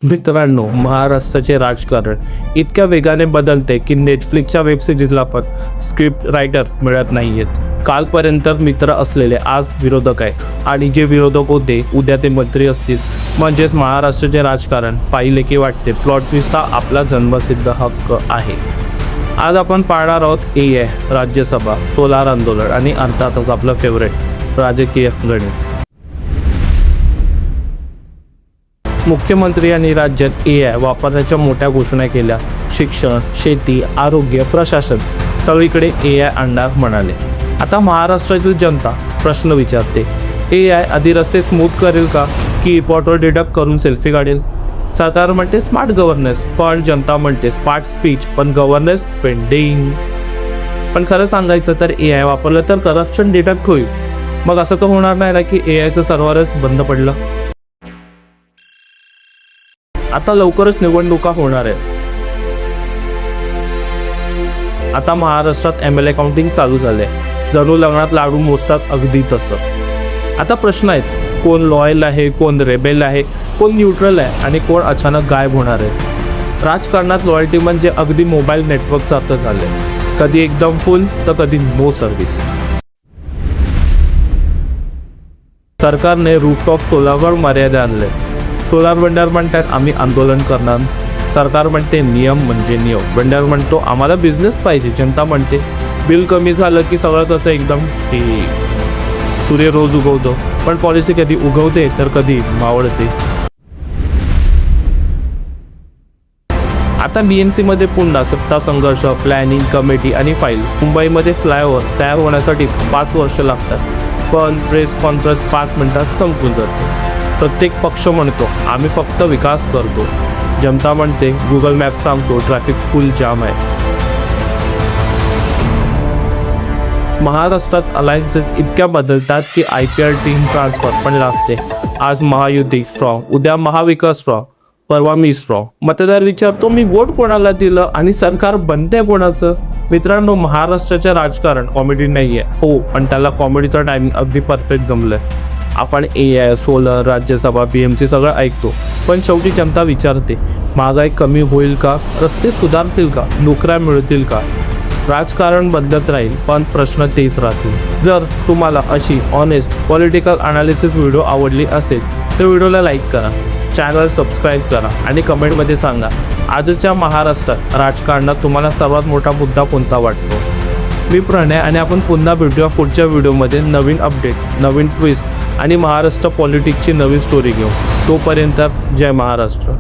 मित्रांनो, महाराष्ट्राचे राजकारण इतक्या वेगाने बदलते की नेटफ्लिक्सच्या वेब सिरीजला पण स्क्रिप्ट रायटर मिळत नाहीयेत. कालपर्यंत मित्र असलेले आज विरोधक आहे आणि जे विरोधक होते उद्या ते मंत्री असतील. म्हणजेच महाराष्ट्राचे राजकारण पाहिले की वाटते प्लॉट ट्विस्ट हा आपला जन्मसिद्ध हक्क आहे. आज आपण पाहणार आहोत AI, राज्यसभा, सोलार आंदोलन आणि अर्थातच आपलं फेवरेट राजकीय गणित. मुख्यमंत्री आणि राज्यात AI वापरण्याच्या मोठ्या घोषणा केल्या. शिक्षण, शेती, आरोग्य, प्रशासन सगळीकडे AI आणणार म्हणाले. आता महाराष्ट्रातील जनता प्रश्न विचारते, AI आधी रस्ते स्मूथ करेल का की रिपोर्टवर डिडक्ट करून सेल्फी काढेल? सरकार म्हणते स्मार्ट गव्हर्नन्स, पण जनता म्हणते स्मार्ट स्पीच पण गव्हर्नन्स पेंडिंग. पण खरं सांगायचं तर AI वापरलं तर करप्शन डिडक्ट होईल. मग असं तर होणार नाही ना की AIचं सर्व्हरच बंद पडलं. आता लवकरच निवडणुका होणार आहेत. आता महाराष्ट्रात MLA काउंटिंग चालू झाले. जणू लग्नात लाडू मोजतात अगदी तसं. आता प्रश्न आहेत, कोण लॉयल आहे, कोण रेबेल आहे, कोण न्यूट्रल आहे आणि कोण अचानक गायब होणार आहे. राजकारणात लॉयल्टी म्हणजे अगदी मोबाईल नेटवर्क सारखं झाले. कधी एकदम फुल तर कधी नो सर्व्हिस. सरकारने रूफटॉप सोलारवर मर्यादा आणले. सोलार वेंडर म्हणतात आम्ही आंदोलन करणार. सरकार म्हणते नियम म्हणजे नियम. वेंडर म्हणतो आम्हाला बिझनेस पाहिजे. जनता म्हणते बिल कमी झालं की सगळं कसं एकदम ठीक. सूर्य रोज उगवतो, पण पॉलिसी कधी उगवते तर कधी मावळते. आता BMC मध्ये पुन्हा सत्ता संघर्ष, प्लॅनिंग कमिटी आणि फाईल्स. मुंबईमध्ये फ्लायओव्हर तयार होण्यासाठी 5 वर्ष लागतात, पण प्रेस कॉन्फरन्स 5 मिनिटात संपून जाते. प्रत्येक पक्ष म्हणतो आम्ही फक्त विकास करतो. जनता म्हणते गुगल मॅप्स सांगतो ट्रॅफिक फुल जाम आहे. महाराष्ट्रात अलायन्सेस इतक्या बदलतात की IPL टीम ट्रान्सफर पण लागते. आज महायुती स्ट्रॉंग, उद्या महाविकास स्ट्रॉंग, परवा मी स्ट्रॉंग. मतदार विचारतो मी वोट कोणाला दिलं आणि सरकार बनते कोणाचं. मित्रांनो, महाराष्ट्राचे राजकारण कॉमेडी नाही आहे हो, पण त्याला कॉमेडीचं टायमिंग अगदी परफेक्ट जमलं आहे. आपण AI, सोलर, राज्यसभा, BMC सगळं ऐकतो, पण शेवटी जनता विचारते महागाई कमी होईल का, रस्ते सुधारतील का, नोकऱ्या मिळतील का. राजकारण बदलत राहील पण प्रश्न तेच राहतील. जर तुम्हाला अशी ऑनेस्ट पॉलिटिकल अनालिसिस व्हिडिओ आवडली असेल तर व्हिडिओला लाईक करा, चॅनल सबस्क्राईब करा आणि कमेंटमध्ये सांगा आजच्या महाराष्ट्रात राजकारणात तुम्हाला सर्वात मोठा मुद्दा कोणता वाटतो. मी प्रणय आणि आपण पुन्हा भेटूया पुढच्या व्हिडिओमध्ये नवीन अपडेट, नवीन ट्विस्ट आणि महाराष्ट्र पॉलिटिक्सची नवीन स्टोरी घेऊ. तोपर्यंत जय महाराष्ट्र.